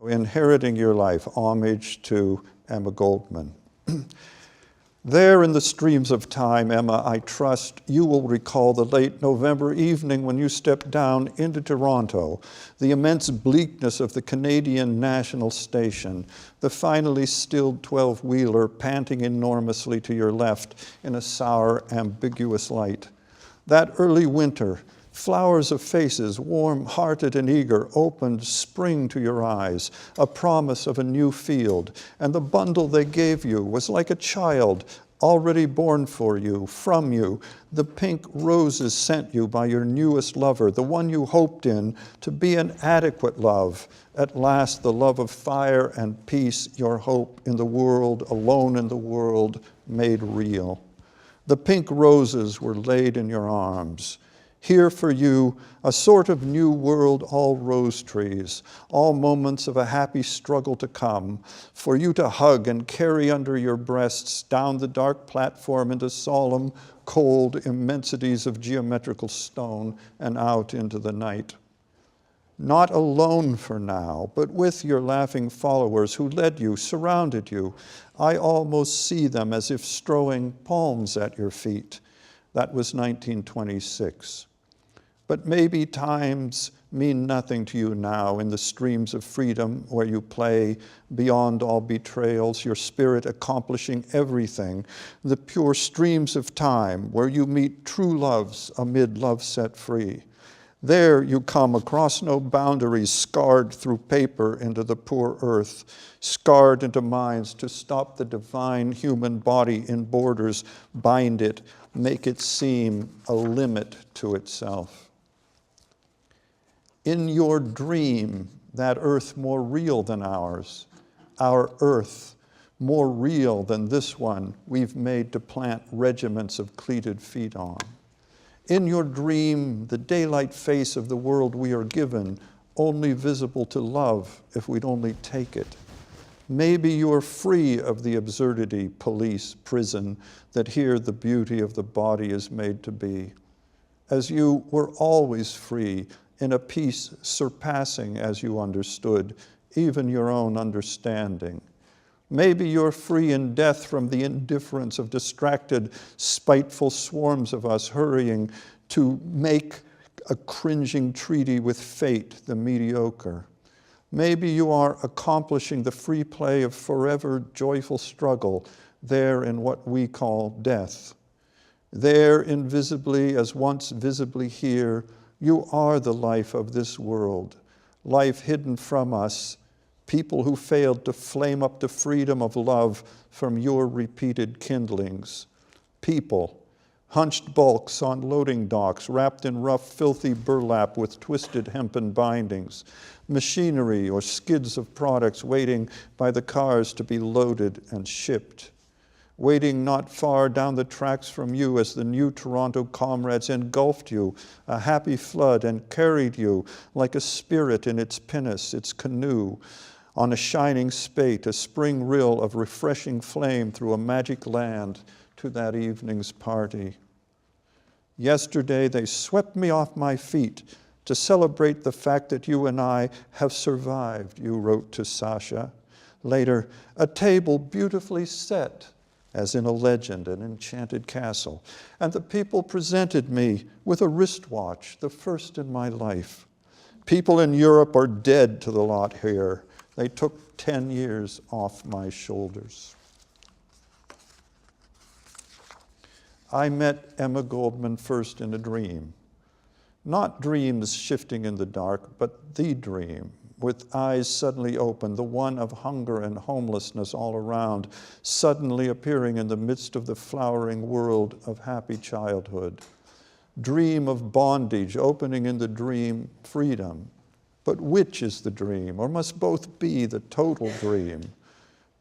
Inheriting Your Life, Homage to Emma Goldman. There in the streams of time, Emma, I trust you will recall the late November evening when you stepped down into Toronto, the immense bleakness of the Canadian National Station, the finally stilled 12-wheeler panting enormously to your left in a sour, ambiguous light. That early winter, flowers of faces, warm-hearted and eager, opened spring to your eyes, a promise of a new field, and the bundle they gave you was like a child already born for you, from you, the pink roses sent you by your newest lover, the one you hoped in to be an adequate love, at last the love of fire and peace, your hope in the world, alone in the world, made real. The pink roses were laid in your arms. Here for you, a sort of new world, all rose trees, all moments of a happy struggle to come, for you to hug and carry under your breasts down the dark platform into solemn, cold immensities of geometrical stone and out into the night. Not alone for now, but with your laughing followers who led you, surrounded you. I almost see them as if strowing palms at your feet. That was 1926. But maybe times mean nothing to you now in the streams of freedom where you play beyond all betrayals, your spirit accomplishing everything, the pure streams of time where you meet true loves amid love set free. There you come across no boundaries, scarred through paper into the poor earth, scarred into minds to stop the divine human body in borders, bind it, make it seem a limit to itself. In your dream, that earth more real than ours, our earth more real than this one we've made to plant regiments of cleated feet on. In your dream, the daylight face of the world we are given, only visible to love if we'd only take it. Maybe you are free of the absurdity, police, prison, that here the beauty of the body is made to be. As you were always free, in a peace surpassing as you understood, even your own understanding. Maybe you're free in death from the indifference of distracted, spiteful swarms of us hurrying to make a cringing treaty with fate, the mediocre. Maybe you are accomplishing the free play of forever joyful struggle there in what we call death. There invisibly as once visibly here, you are the life of this world, life hidden from us, people who failed to flame up the freedom of love from your repeated kindlings. People, hunched bulks on loading docks, wrapped in rough, filthy burlap with twisted hempen bindings. Machinery or skids of products waiting by the cars to be loaded and shipped. Waiting not far down the tracks from you as the new Toronto comrades engulfed you, a happy flood, and carried you like a spirit in its pinnace, its canoe, on a shining spate, a spring rill of refreshing flame through a magic land to that evening's party. Yesterday they swept me off my feet to celebrate the fact that you and I have survived, you wrote to Sasha. Later, a table beautifully set, as in a legend, an enchanted castle. And the people presented me with a wristwatch, the first in my life. People in Europe are dead to the lot here. They took 10 years off my shoulders. I met Emma Goldman first in a dream. Not dreams shifting in the dark, but the dream, with eyes suddenly open, the one of hunger and homelessness all around, suddenly appearing in the midst of the flowering world of happy childhood. Dream of bondage, opening in the dream freedom. But which is the dream, or must both be the total dream?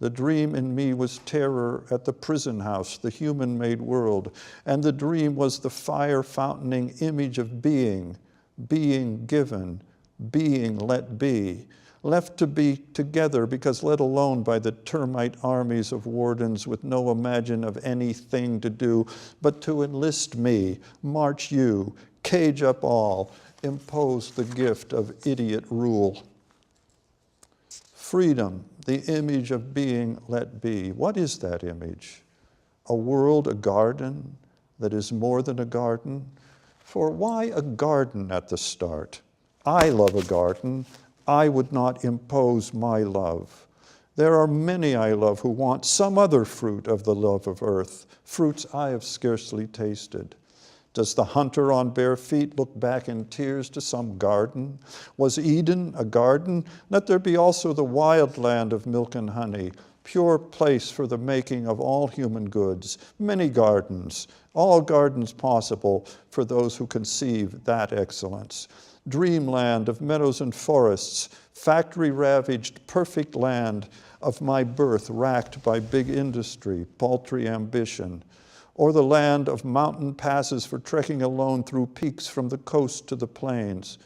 The dream in me was terror at the prison house, the human-made world, and the dream was the fire-fountaining image of being given, being let be, left to be together because let alone by the termite armies of wardens with no imagine of anything to do but to enlist me, march you, cage up all, impose the gift of idiot rule. Freedom, the image of being let be. What is that image? A world, a garden that is more than a garden? For why a garden at the start? I love a garden. I would not impose my love. There are many I love who want some other fruit of the love of earth, fruits I have scarcely tasted. Does the hunter on bare feet look back in tears to some garden? Was Eden a garden? Let there be also the wild land of milk and honey, pure place for the making of all human goods, many gardens, all gardens possible for those who conceive that excellence. Dreamland of meadows and forests, factory-ravaged, perfect land of my birth racked by big industry, paltry ambition, or the land of mountain passes for trekking alone through peaks from the coast to the plains.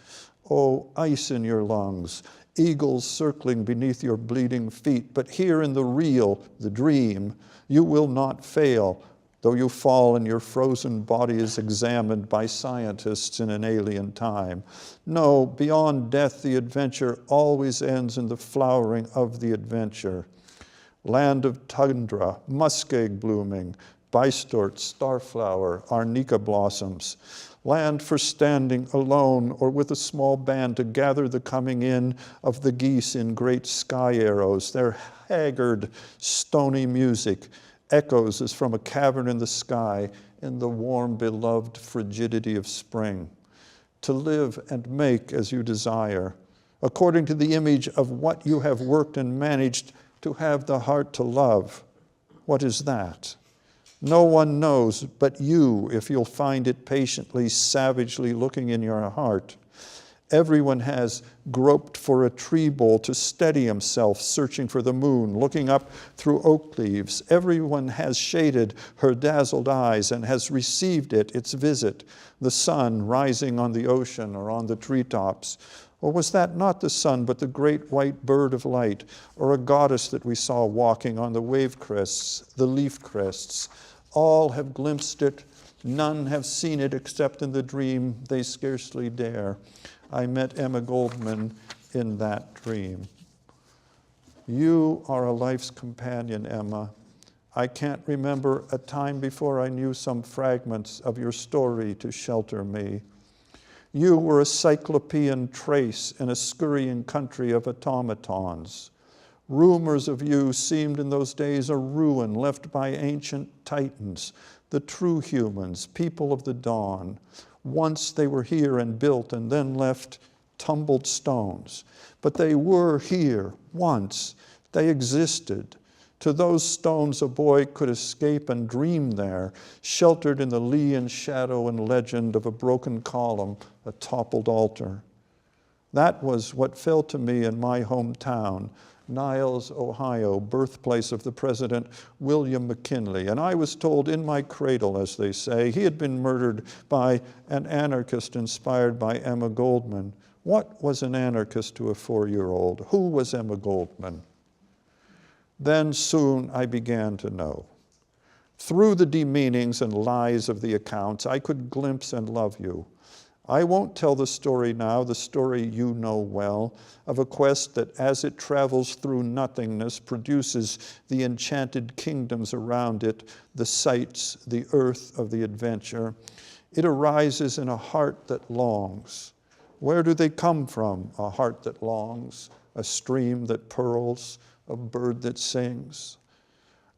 Oh, ice in your lungs, eagles circling beneath your bleeding feet, but here in the real, the dream, you will not fail, though you fall and your frozen body is examined by scientists in an alien time. No, beyond death, the adventure always ends in the flowering of the adventure. Land of tundra, muskeg blooming, bystort, starflower, arnica blossoms. Land for standing alone or with a small band to gather the coming in of the geese in great sky arrows, their haggard, stony music echoes as from a cavern in the sky in the warm, beloved frigidity of spring. To live and make as you desire, according to the image of what you have worked and managed to have the heart to love. What is that? No one knows but you if you'll find it patiently, savagely looking in your heart. Everyone has groped for a tree bole to steady himself, searching for the moon, looking up through oak leaves. Everyone has shaded her dazzled eyes and has received it, its visit, the sun rising on the ocean or on the treetops. Or was that not the sun, but the great white bird of light, or a goddess that we saw walking on the wave crests, the leaf crests? All have glimpsed it. None have seen it except in the dream they scarcely dare. I met Emma Goldman in that dream. You are a life's companion, Emma. I can't remember a time before I knew some fragments of your story to shelter me. You were a cyclopean trace in a scurrying country of automatons. Rumors of you seemed in those days a ruin left by ancient titans, the true humans, people of the dawn. Once they were here and built and then left tumbled stones. But they were here once. They existed. To those stones a boy could escape and dream there, sheltered in the lee and shadow and legend of a broken column, a toppled altar. That was what fell to me in my hometown, Niles, Ohio, birthplace of the President William McKinley. And I was told in my cradle, as they say, he had been murdered by an anarchist inspired by Emma Goldman. What was an anarchist to a 4-year-old? Who was Emma Goldman? Then soon I began to know. Through the demeanings and lies of the accounts, I could glimpse and love you. I won't tell the story now, the story you know well, of a quest that as it travels through nothingness produces the enchanted kingdoms around it, the sights, the earth of the adventure. It arises in a heart that longs. Where do they come from? A heart that longs, a stream that purls, a bird that sings.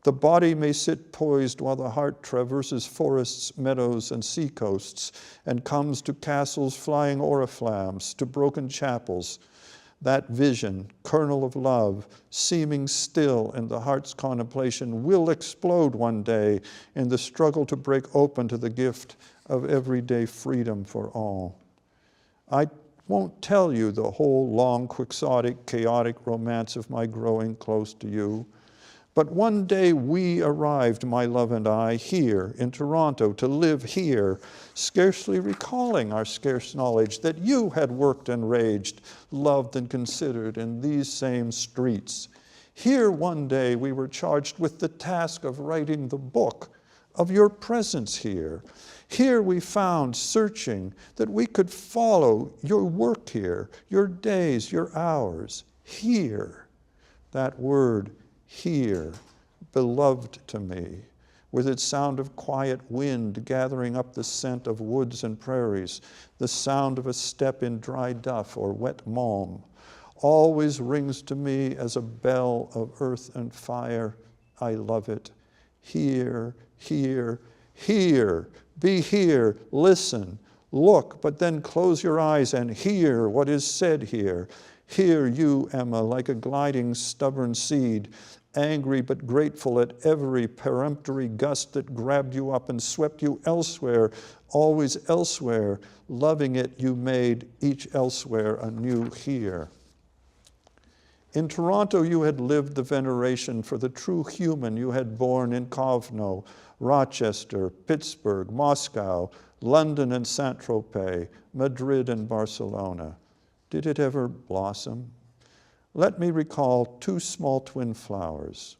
The body may sit poised while the heart traverses forests, meadows, and seacoasts, and comes to castles flying oriflammes, to broken chapels. That vision, kernel of love, seeming still in the heart's contemplation, will explode one day in the struggle to break open to the gift of everyday freedom for all. I won't tell you the whole long, quixotic, chaotic romance of my growing close to you. But one day we arrived, my love and I, here in Toronto, to live here, scarcely recalling our scarce knowledge that you had worked and raged, loved and considered in these same streets. Here one day we were charged with the task of writing the book of your presence here. Here we found, searching, that we could follow your work here, your days, your hours, here. that word, here, beloved to me, with its sound of quiet wind gathering up the scent of woods and prairies, the sound of a step in dry duff or wet mulm, always rings to me as a bell of earth and fire. I love it. Here, here, here, be here, listen, look, but then close your eyes and hear what is said here. Hear you, Emma, like a gliding, stubborn seed, angry but grateful at every peremptory gust that grabbed you up and swept you elsewhere, always elsewhere. Loving it, you made each elsewhere a new here. In Toronto, you had lived the veneration for the true human you had born in Kovno, Rochester, Pittsburgh, Moscow, London and Saint-Tropez, Madrid and Barcelona. Did it ever blossom? Let me recall two small twin flowers.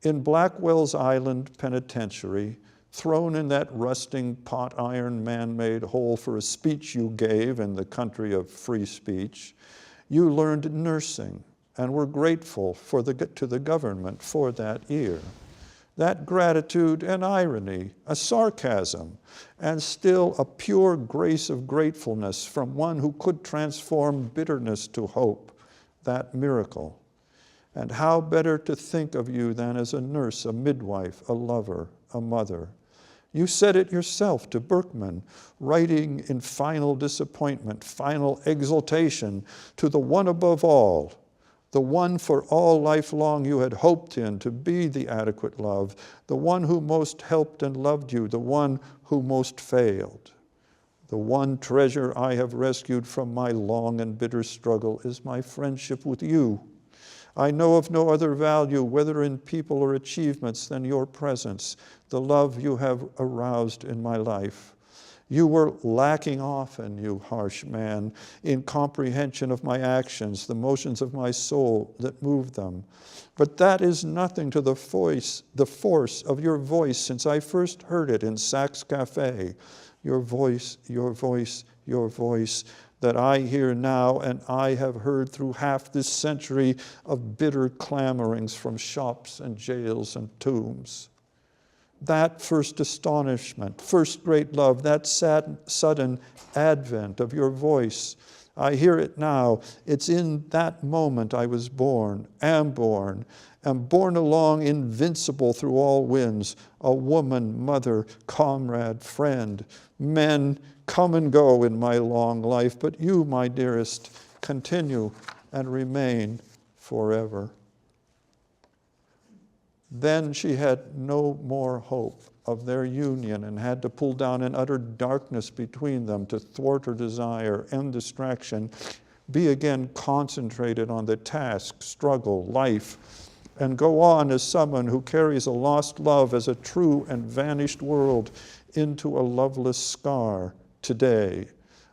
In Blackwell's Island Penitentiary, thrown in that rusting pot iron man-made hole for a speech you gave in the country of free speech, you learned nursing and were grateful to the government for that year. That gratitude and irony, a sarcasm, and still a pure grace of gratefulness from one who could transform bitterness to hope, that miracle. And how better to think of you than as a nurse, a midwife, a lover, a mother. You said it yourself to Berkman, writing in final disappointment, final exultation, to the one above all, the one for all life long you had hoped in to be the adequate love, the one who most helped and loved you, the one who most failed. The one treasure I have rescued from my long and bitter struggle is my friendship with you. I know of no other value, whether in people or achievements, than your presence, the love you have aroused in my life. You were lacking often, you harsh man, in comprehension of my actions, the motions of my soul that moved them. But that is nothing to the force of your voice since I first heard it in Saks Cafe. Your voice, your voice, your voice that I hear now and I have heard through half this century of bitter clamorings from shops and jails and tombs. That first astonishment, first great love, that sudden advent of your voice, I hear it now. It's in that moment I was born, am born along invincible through all winds, a woman, mother, comrade, friend. Men come and go in my long life, but you, my dearest, continue and remain forever. Then she had no more hope of their union and had to pull down an utter darkness between them to thwart her desire, end distraction, be again concentrated on the task, struggle, life, and go on as someone who carries a lost love as a true and vanished world into a loveless scar today,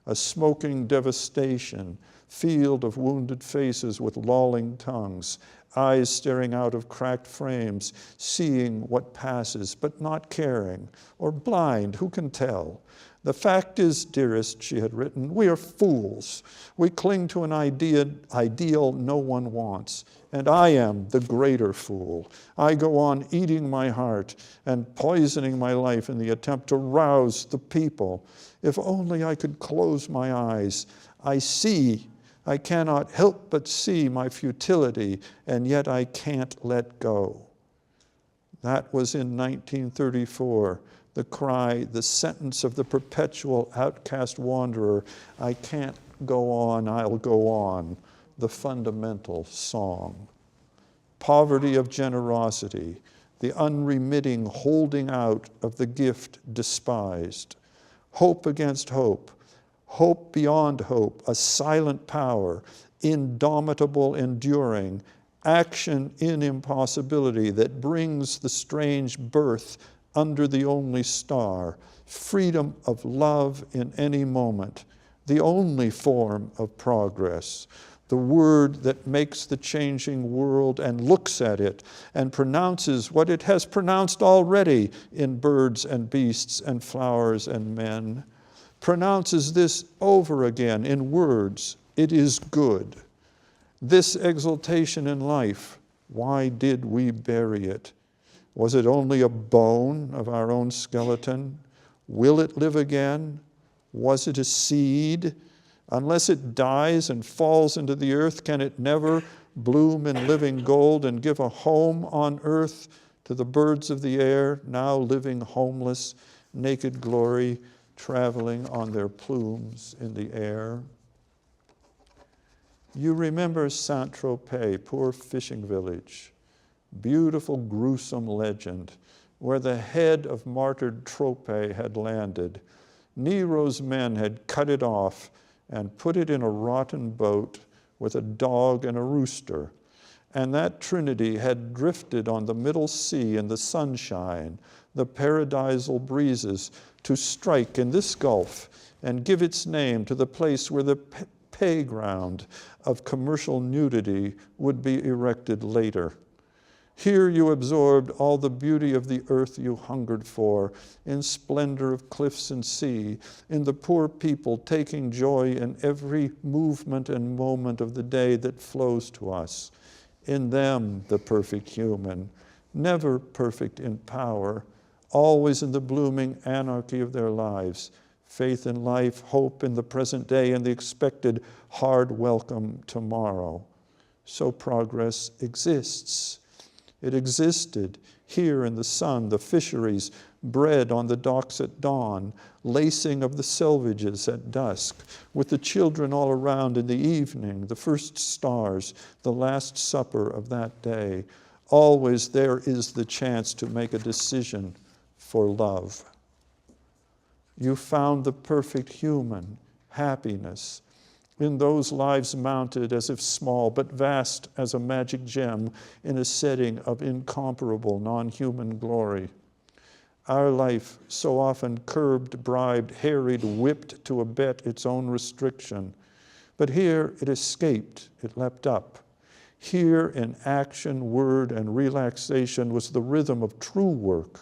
a smoking devastation, field of wounded faces with lolling tongues, eyes staring out of cracked frames, seeing what passes but not caring, or blind, who can tell? The fact is, dearest, she had written, we are fools. We cling to an ideal no one wants, and I am the greater fool. I go on eating my heart and poisoning my life in the attempt to rouse the people. If only I could close my eyes. I cannot help but see my futility, and yet I can't let go. That was in 1934, the cry, the sentence of the perpetual outcast wanderer, I can't go on, I'll go on, the fundamental song. Poverty of generosity, the unremitting holding out of the gift despised. Hope against hope. Hope beyond hope, a silent power, indomitable, enduring, action in impossibility that brings the strange birth under the only star, freedom of love in any moment, the only form of progress, the word that makes the changing world and looks at it and pronounces what it has pronounced already in birds and beasts and flowers and men. Pronounces this over again in words, it is good. This exultation in life, Why did we bury it? Was it only a bone of our own skeleton? Will it live again? Was it a seed? Unless it dies and falls into the earth, can it never bloom in living gold and give a home on earth to the birds of the air, now living homeless, naked glory, traveling on their plumes in the air? You remember Saint-Tropez, poor fishing village, beautiful, gruesome legend, where the head of martyred Tropez had landed. Nero's men had cut it off and put it in a rotten boat with a dog and a rooster. And that trinity had drifted on the middle sea in the sunshine, the paradisal breezes, to strike in this gulf and give its name to the place where the playground of commercial nudity would be erected later. Here you absorbed all the beauty of the earth you hungered for, in splendor of cliffs and sea, in the poor people taking joy in every movement and moment of the day that flows to us. In them, the perfect human, never perfect in power, always in the blooming anarchy of their lives, faith in life, hope in the present day, and the expected hard welcome tomorrow. So progress exists. It existed here in the sun, the fisheries, bread on the docks at dawn, lacing of the selvages at dusk, with the children all around in the evening, the first stars, the last supper of that day. Always there is the chance to make a decision for love. You found the perfect human, happiness, in those lives mounted as if small, but vast as a magic gem in a setting of incomparable non-human glory. Our life, so often curbed, bribed, harried, whipped to abet its own restriction. But here it escaped, it leapt up. Here in action, word, and relaxation was the rhythm of true work,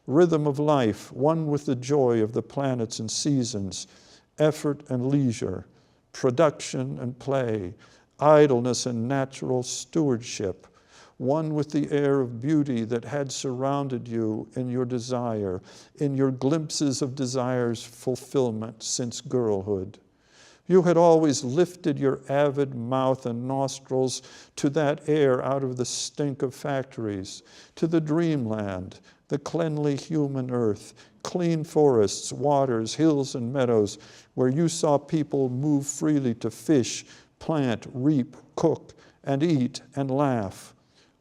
rhythm of life, one with the joy of the planets and seasons, effort and leisure, production and play, idleness and natural stewardship, one with the air of beauty that had surrounded you in your desire, in your glimpses of desire's fulfillment since girlhood. You had always lifted your avid mouth and nostrils to that air out of the stink of factories, to the dreamland, the cleanly human earth, clean forests, waters, hills, and meadows, where you saw people move freely to fish, plant, reap, cook, and eat, and laugh.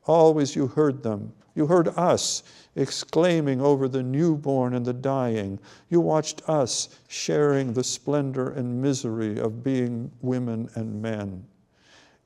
Always you heard them. You heard us exclaiming over the newborn and the dying. You watched us sharing the splendor and misery of being women and men.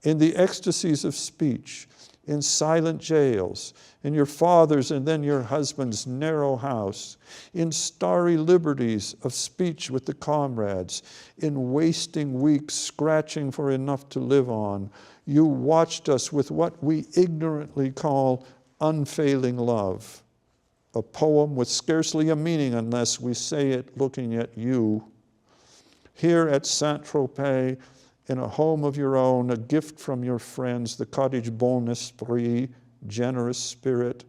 In the ecstasies of speech, in silent jails, in your father's and then your husband's narrow house, in starry liberties of speech with the comrades, in wasting weeks scratching for enough to live on, you watched us with what we ignorantly call unfailing love, a poem with scarcely a meaning unless we say it looking at you. Here at Saint-Tropez, in a home of your own, a gift from your friends, the cottage bon esprit, generous spirit,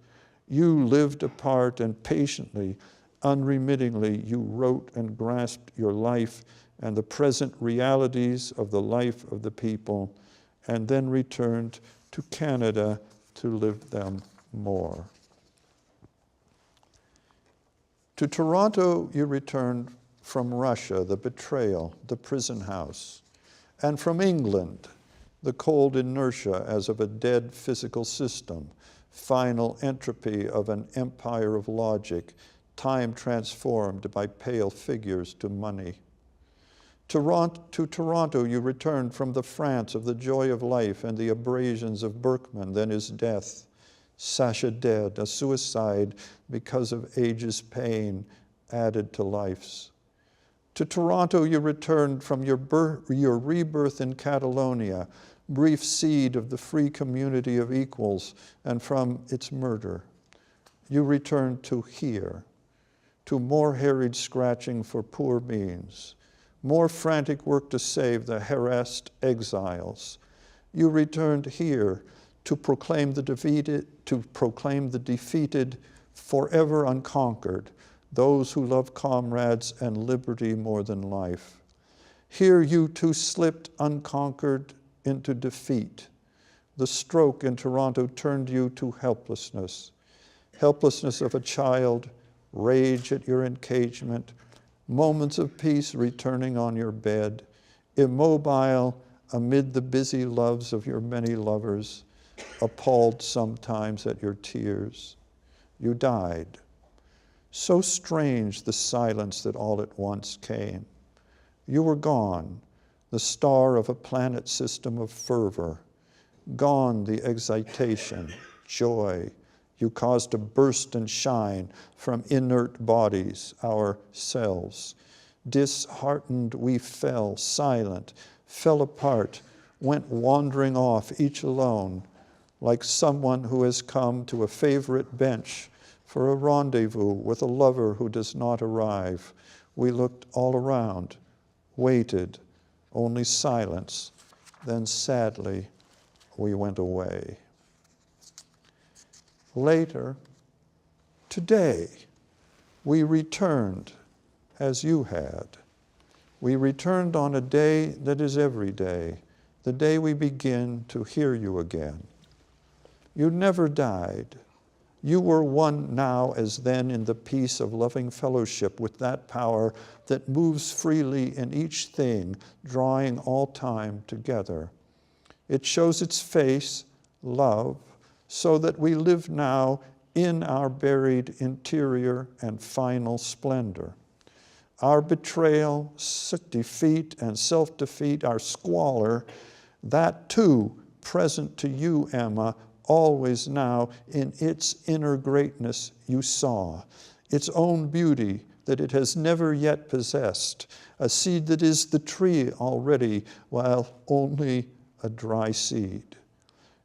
you lived apart and patiently, unremittingly, you wrote and grasped your life and the present realities of the life of the people, and then returned to Canada to live them more. To Toronto, you returned from Russia, the betrayal, the prison house, and from England, the cold inertia as of a dead physical system, final entropy of an empire of logic, time transformed by pale figures to money. To Toronto, you returned from the France of the joy of life and the abrasions of Berkman, then his death. Sasha dead, a suicide because of age's pain added to life's. To Toronto, you returned from your rebirth in Catalonia, brief seed of the free community of equals, and from its murder. You returned to here, to more harried scratching for poor beings, more frantic work to save the harassed exiles. You returned here to proclaim the defeated, forever unconquered, those who love comrades and liberty more than life. Here you too slipped unconquered into defeat. The stroke in Toronto turned you to helplessness. Helplessness of a child, rage at your encagement, moments of peace returning on your bed, immobile amid the busy loves of your many lovers, appalled sometimes at your tears. You died. So strange the silence that all at once came. You were gone, the star of a planet system of fervor. Gone the excitation, joy. You caused to burst and shine from inert bodies, our selves. Disheartened we fell, silent, fell apart, went wandering off, each alone, like someone who has come to a favorite bench for a rendezvous with a lover who does not arrive. We looked all around, waited, only silence, then sadly we went away. Later, today, we returned as you had. We returned on a day that is every day, the day we begin to hear you again. You never died. You were one now as then in the peace of loving fellowship with that power that moves freely in each thing, drawing all time together. It shows its face, love, so that we live now in our buried interior and final splendor. Our betrayal, defeat, and self-defeat, our squalor, that too present to you, Emma, always now in its inner greatness you saw, its own beauty that it has never yet possessed, a seed that is the tree already, while only a dry seed.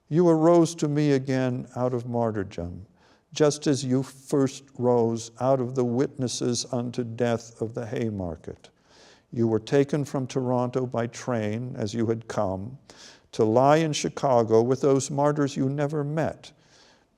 You arose to me again out of martyrdom, just as you first rose out of the witnesses unto death of the Haymarket. You were taken from Toronto by train as you had come, to lie in Chicago with those martyrs you never met,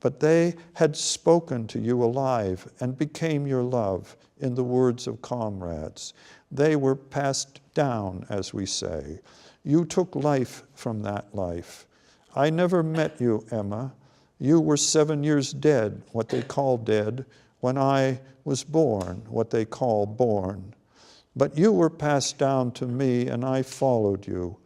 but they had spoken to you alive and became your love in the words of comrades. They were passed down, as we say. You took life from that life. I never met you, Emma. You were 7 years dead, what they call dead, when I was born, what they call born. But you were passed down to me, and I followed you.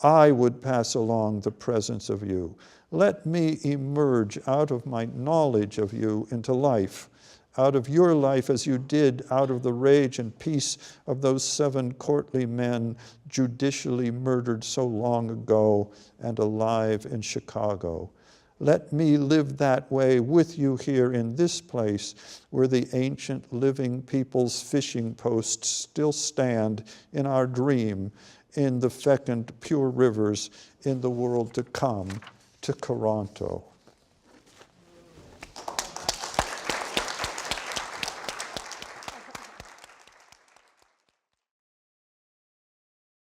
I would pass along the presence of you. Let me emerge out of my knowledge of you into life, out of your life as you did out of the rage and peace of those 7 courtly men judicially murdered so long ago and alive in Chicago. Let me live that way with you here in this place where the ancient living people's fishing posts still stand in our dream, in the fecund pure rivers in the world to come, to Toronto.